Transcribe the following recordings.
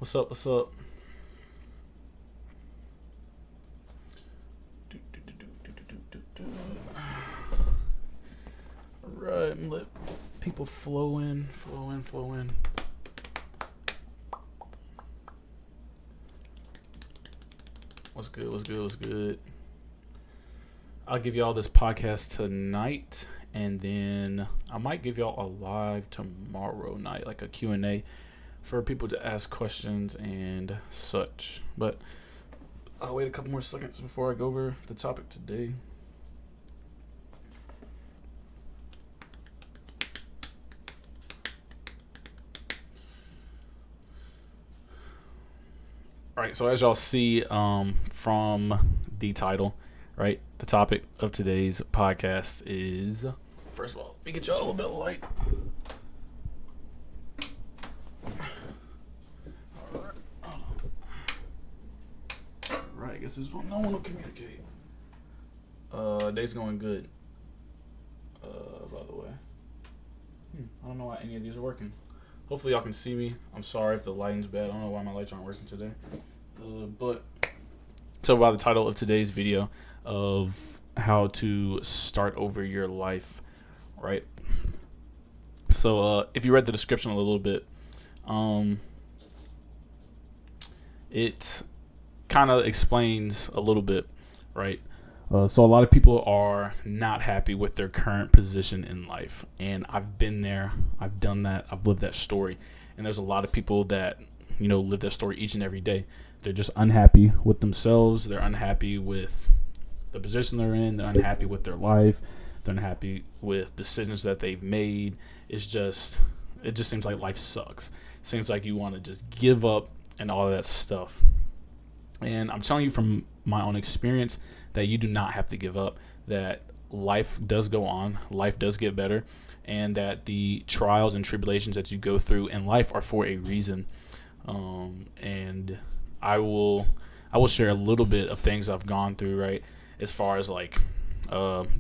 What's up? What's up? Alright, let people flow in. What's good? I'll give y'all this podcast tonight, and then I might give y'all a live tomorrow night, like a Q&A for people to ask questions and such. But I'll wait a couple more seconds before I go over the topic today. All right, so as y'all see from the title, right, the topic of today's podcast is, first of all, let me get y'all a little bit of light. Right, I guess this one, no one will communicate. Day's going good. By the way, I don't know why any of these are working. Hopefully y'all can see me. I'm sorry if the lighting's bad. I don't know why my lights aren't working today. But so by the title of today's video of how to start over your life, right? So if you read the description a little bit, it kind of explains a little bit, right? So a lot of people are not happy with their current position in life. And I've been there. I've done that. I've lived that story. And there's a lot of people that, live that story each and every day. They're just unhappy with themselves. They're unhappy with the position they're in. They're unhappy with their life. They're unhappy with decisions that they've made. It just seems like life sucks. It seems like you want to just give up and all of that stuff. And I'm telling you from my own experience that you do not have to give up, that life does go on, life does get better, and that the trials and tribulations that you go through in life are for a reason. And I will share a little bit of things I've gone through, right, as far as like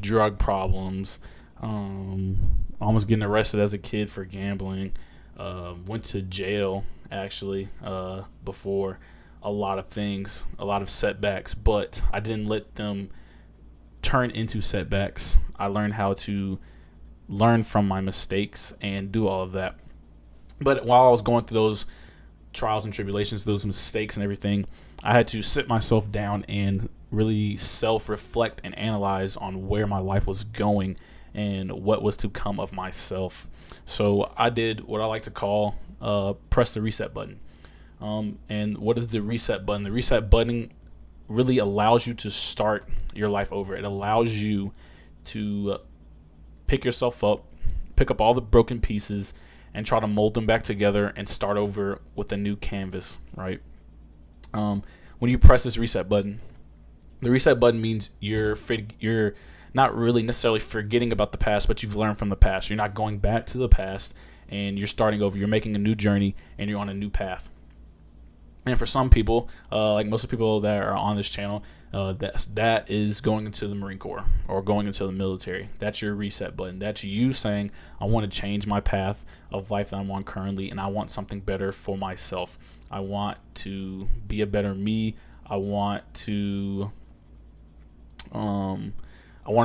drug problems, almost getting arrested as a kid for gambling, went to jail actually before. A lot of things, a lot of setbacks, but I didn't let them turn into setbacks. I learned how to learn from my mistakes and do all of that. But while I was going through those trials and tribulations, those mistakes and everything, I had to sit myself down and really self-reflect and analyze on where my life was going and what was to come of myself. So I did what I like to call press the reset button. And what is the reset button? The reset button really allows you to start your life over. It allows you to pick yourself up, pick up all the broken pieces, and try to mold them back together and start over with a new canvas, right? When you press this reset button, the reset button means you're not really necessarily forgetting about the past, but you've learned from the past. You're not going back to the past, and you're starting over. You're making a new journey, and you're on a new path. And for some people, like most of the people that are on this channel, that is going into the Marine Corps or going into the military. That's your reset button. That's you saying, I want to change my path of life that I'm on currently, and I want something better for myself. I want to be a better me. I want to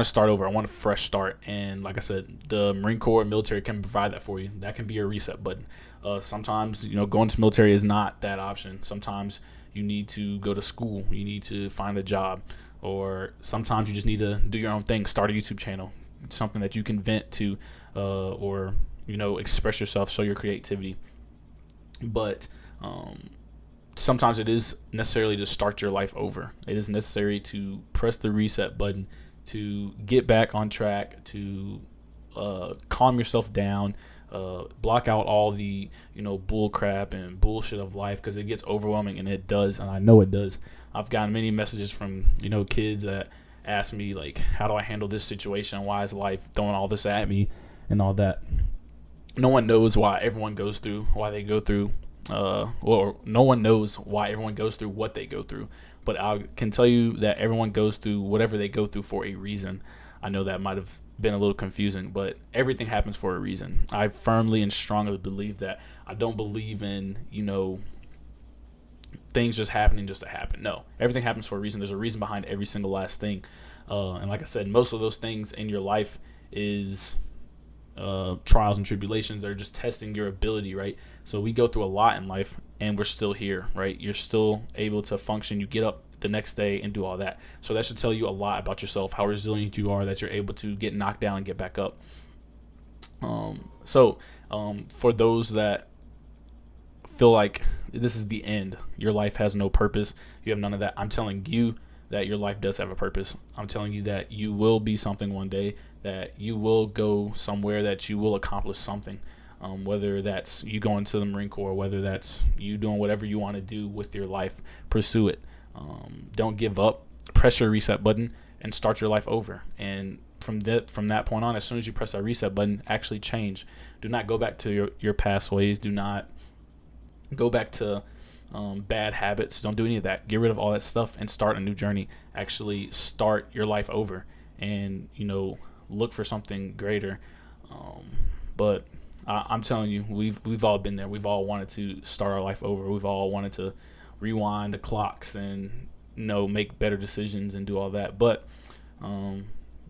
start over. I want a fresh start. And like I said, the Marine Corps and military can provide that for you. That can be your reset button. Sometimes, going to the military is not that option. Sometimes you need to go to school. You need to find a job. Or sometimes you just need to do your own thing. Start a YouTube channel. Something that you can vent to or express yourself, show your creativity. But sometimes it is necessarily to start your life over. It is necessary to press the reset button to get back on track, to calm yourself down, block out all the bull crap and bullshit of life, because it gets overwhelming, and it does, and I know it does. I've gotten many messages from kids that ask me, like, how do I handle this situation? Why is life throwing all this at me and all that? No one knows why everyone goes through why they go through or no one knows why everyone goes through what they go through, but I can tell you that everyone goes through whatever they go through for a reason. I know that might have been a little confusing, but everything happens for a reason. I firmly and strongly believe that. I don't believe in, things just happening just to happen. No, everything happens for a reason. There's a reason behind every single last thing. And like I said, most of those things in your life is trials and tribulations. They're just testing your ability, right? So we go through a lot in life and we're still here, right? You're still able to function. You get up the next day and do all that. So that should tell you a lot about yourself, how resilient you are, that you're able to get knocked down and get back up. For those that feel like this is the end, your life has no purpose, you have none of that, I'm telling you that your life does have a purpose. I'm telling you that you will be something one day, that you will go somewhere, that you will accomplish something. Whether that's you going to the Marine Corps, whether that's you doing whatever you want to do with your life, pursue it. Don't give up. Press your reset button and start your life over. And from that point on, as soon as you press that reset button, actually change. Do not go back to your past ways. Do not go back to bad habits. Don't do any of that. Get rid of all that stuff and start a new journey. Actually start your life over and, look for something greater. But I'm telling you, we've all been there. We've all wanted to start our life over. We've all wanted to rewind the clocks and, make better decisions and do all that. But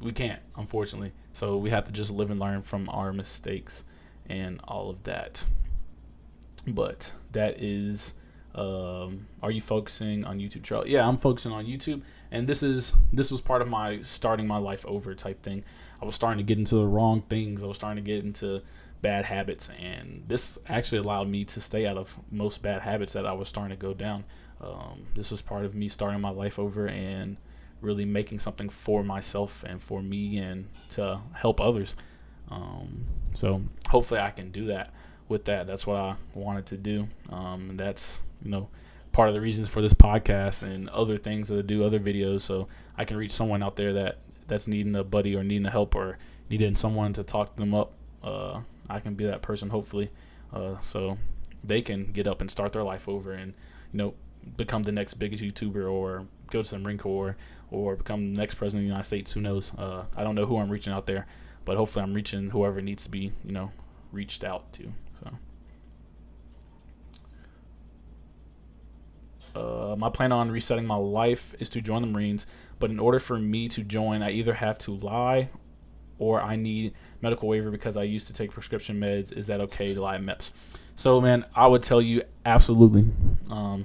we can't, unfortunately. So we have to just live and learn from our mistakes and all of that. But that is, are you focusing on YouTube, Trell? Yeah, I'm focusing on YouTube. And this was part of my starting my life over type thing. I was starting to get into the wrong things. I was starting to get into bad habits. And this actually allowed me to stay out of most bad habits that I was starting to go down. This was part of me starting my life over and really making something for myself and for me and to help others. So hopefully I can do that with that. That's what I wanted to do. And that's, part of the reasons for this podcast and other things that I do, other videos, so I can reach someone out there that's needing a buddy or needing a help or needing someone to talk them up. I can be that person, hopefully, so they can get up and start their life over and, become the next biggest YouTuber or go to the Marine Corps or become the next president of the United States. Who knows? I don't know who I'm reaching out there, but hopefully I'm reaching whoever needs to be, reached out to. So my plan on resetting my life is to join the Marines, but in order for me to join, I either have to lie or I need medical waiver because I used to take prescription meds. Is that okay to lie at MEPS? So, man, I would tell you absolutely.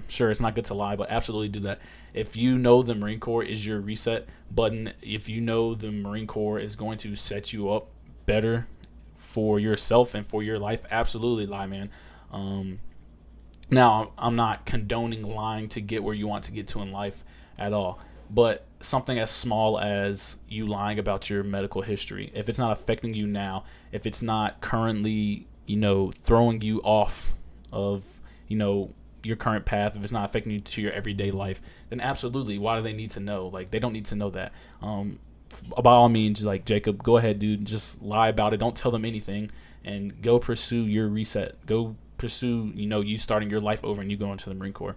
Sure, it's not good to lie, but absolutely do that. If you know the Marine Corps is your reset button, if you know the Marine Corps is going to set you up better for yourself and for your life, absolutely lie, man. Now, I'm not condoning lying to get where you want to get to in life at all, but something as small as you lying about your medical history, if it's not affecting you now, if it's not currently, throwing you off of, your current path, if it's not affecting you to your everyday life, then absolutely, why do they need to know? Like, they don't need to know that. By all means, like, Jacob, go ahead, dude, just lie about it. Don't tell them anything and go pursue your reset. Go pursue, you starting your life over and you going to the Marine Corps.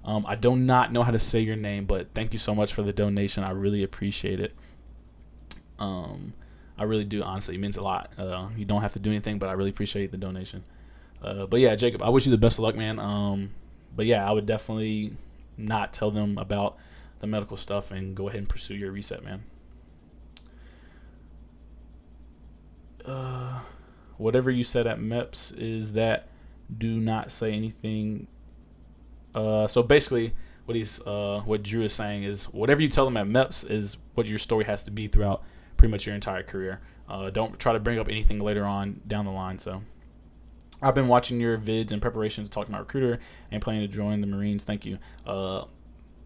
I do not know how to say your name, but thank you so much for the donation. I really appreciate it. I really do, honestly. It means a lot. You don't have to do anything, but I really appreciate the donation. But yeah, Jacob, I wish you the best of luck, man. But yeah, I would definitely not tell them about the medical stuff and go ahead and pursue your reset, man. Whatever you said at MEPS is that do not say anything. So basically, what Drew is saying is whatever you tell them at MEPS is what your story has to be throughout pretty much your entire career. Don't try to bring up anything later on down the line. So I've been watching your vids in preparation to talk to my recruiter and planning to join the Marines. Thank you.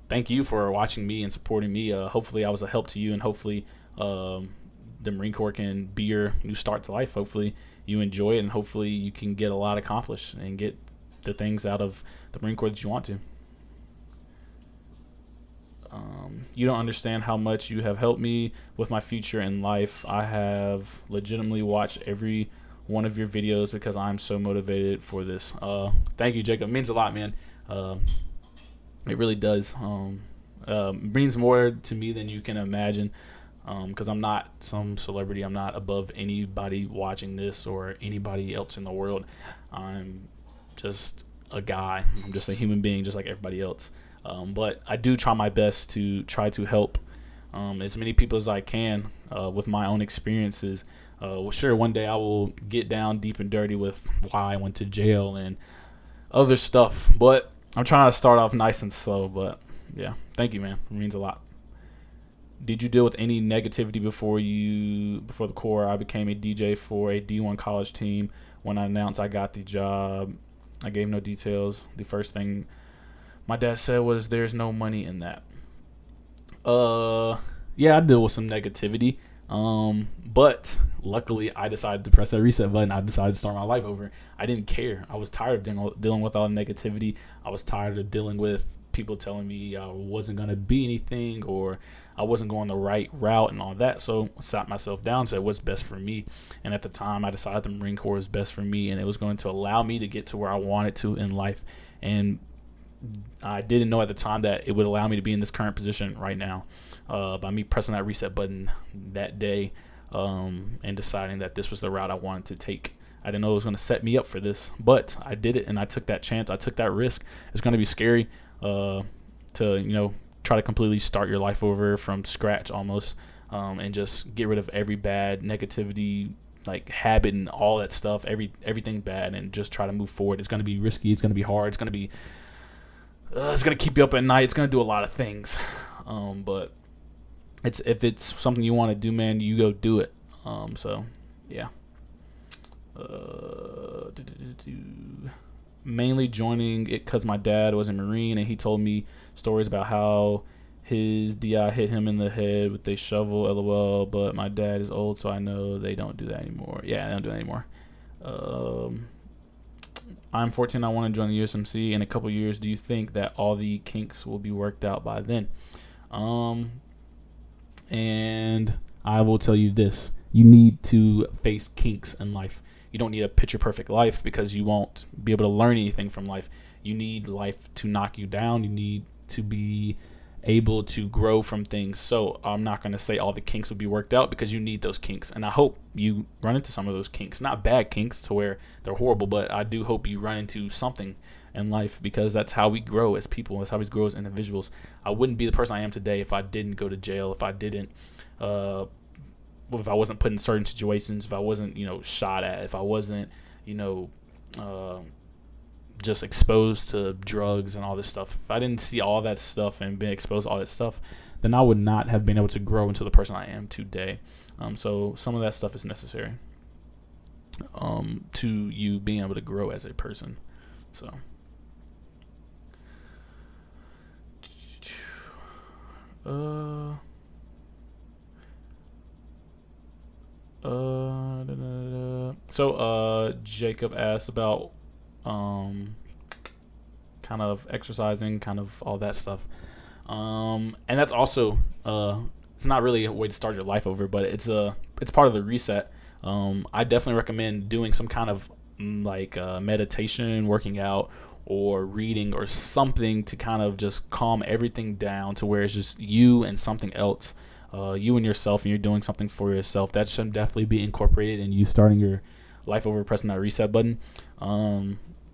Thank you for watching me and supporting me. Hopefully I was a help to you, and hopefully the Marine Corps can be your new start to life. Hopefully you enjoy it, and hopefully you can get a lot accomplished and get the things out of the Marine Corps that you want to. You don't understand how much you have helped me with my future in life. I have legitimately watched every one of your videos because I'm so motivated for this. Thank you, Jacob. It means a lot, man. It really does. Means more to me than you can imagine, because I'm not some celebrity. I'm not above anybody watching this or anybody else in the world. I'm just a guy. I'm just a human being, just like everybody else. But I do try my best to try to help as many people as I can with my own experiences. Well, sure, one day I will get down deep and dirty with why I went to jail and other stuff. But I'm trying to start off nice and slow. But yeah, thank you, man. It means a lot. Did you deal with any negativity before the core? I became a DJ for a D1 college team. When I announced I got the job, I gave no details. The first thing my dad said was, "There's no money in that." Yeah, I deal with some negativity. But luckily I decided to press that reset button. I decided to start my life over. I didn't care. I was tired of dealing with all the negativity. I was tired of dealing with people telling me I wasn't going to be anything or I wasn't going the right route and all that. So I sat myself down and said, what's best for me? And at the time I decided the Marine Corps was best for me, and it was going to allow me to get to where I wanted to in life. And I didn't know at the time that it would allow me to be in this current position right now by me pressing that reset button that day and deciding that this was the route I wanted to take. I didn't know it was going to set me up for this, but I did it, and I took that chance. I took that risk. It's going to be scary to, try to completely start your life over from scratch almost, and just get rid of every bad negativity, like habit and all that stuff, everything bad, and just try to move forward. It's going to be risky. It's going to be hard. It's going to keep you up at night. It's going to do a lot of things. But if it's something you want to do, man, you go do it. So yeah. Mainly joining it because my dad was a Marine and he told me stories about how his DI hit him in the head with a shovel, LOL, but my dad is old, so I know they don't do that anymore. Yeah, they don't do that anymore. I'm 14. I want to join the USMC in a couple years. Do you think that all the kinks will be worked out by then? And I will tell you this. You need to face kinks in life. You don't need a picture-perfect life because you won't be able to learn anything from life. You need life to knock you down. You need to be able to grow from things. So I'm not going to say all the kinks will be worked out because you need those kinks. And I hope you run into some of those kinks. Not bad kinks to where they're horrible, but I do hope you run into something in life because that's how we grow as people. That's how we grow as individuals. I wouldn't be the person I am today if I didn't go to jail, if I wasn't put in certain situations, if I wasn't, shot at, if I wasn't, just exposed to drugs and all this stuff. If I didn't see all that stuff and been exposed to all that stuff, then I would not have been able to grow into the person I am today. So some of that stuff is necessary to you being able to grow as a person. So. Jacob asked about kind of exercising, kind of all that stuff, and that's also it's not really a way to start your life over, but it's part of the reset. I definitely recommend doing some kind of meditation, working out, or reading or something to kind of just calm everything down to where it's just you and something else. You and yourself, and you're doing something for yourself. That should definitely be incorporated in you starting your life over, pressing that reset button.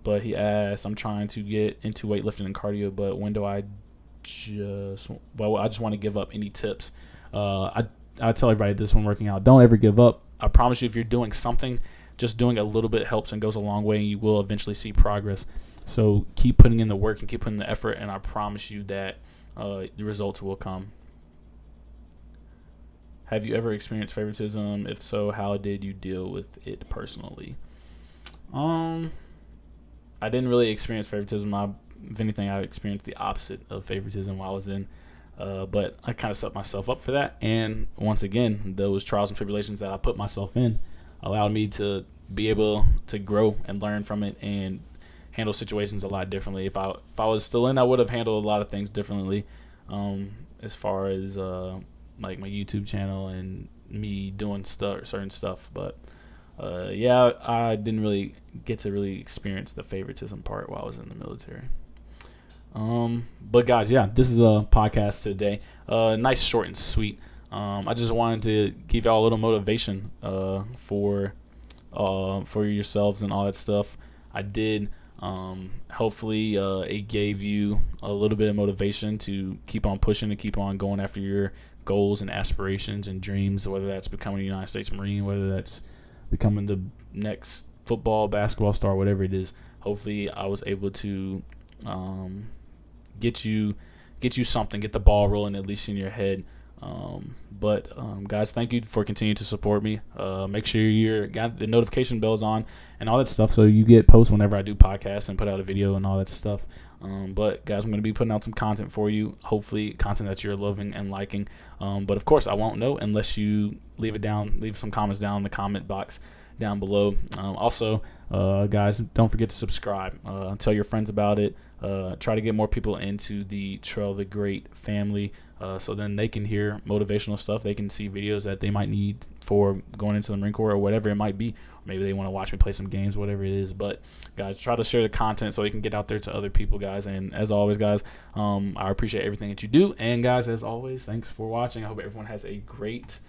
But he asked, I'm trying to get into weightlifting and cardio, but when do I just want to give up. Any tips? I tell everybody this when working out, don't ever give up. I promise you, if you're doing something, just doing a little bit helps and goes a long way, and you will eventually see progress. So keep putting in the work and keep putting in the effort, and I promise you that the results will come. Have you ever experienced favoritism? If so, how did you deal with it personally? I didn't really experience favoritism. If anything, I experienced the opposite of favoritism while I was in. But I kind of set myself up for that. And once again, those trials and tribulations that I put myself in allowed me to be able to grow and learn from it and handle situations a lot differently. If I was still in, I would have handled a lot of things differently, as far as like my YouTube channel and me doing certain stuff. But yeah, I didn't really get to really experience the favoritism part while I was in the military. But guys, yeah, this is a podcast today. Nice, short, and sweet. I just wanted to give y'all a little motivation for yourselves and all that stuff. I did Hopefully it gave you a little bit of motivation to keep on pushing, to keep on going after your goals and aspirations and dreams, whether that's becoming a United States Marine, whether that's becoming the next football, basketball star, whatever it is. Hopefully I was able to get you something, get the ball rolling at least in your head. But guys, thank you for continuing to support me. Make sure you got the notification bells on and all that stuff, so you get posts whenever I do podcasts and put out a video and all that stuff. But guys, I'm going to be putting out some content for you, hopefully content that you're loving and liking. But of course I won't know unless you leave some comments down in the comment box down below. Also, guys, don't forget to subscribe. Tell your friends about it. Try to get more people into the Trell the Great family, so then they can hear motivational stuff. They can see videos that they might need for going into the Marine Corps or whatever it might be. Maybe they want to watch me play some games, whatever it is. But guys, try to share the content so you can get out there to other people, guys. And as always, guys, I appreciate everything that you do. And guys, as always, thanks for watching. I hope everyone has a great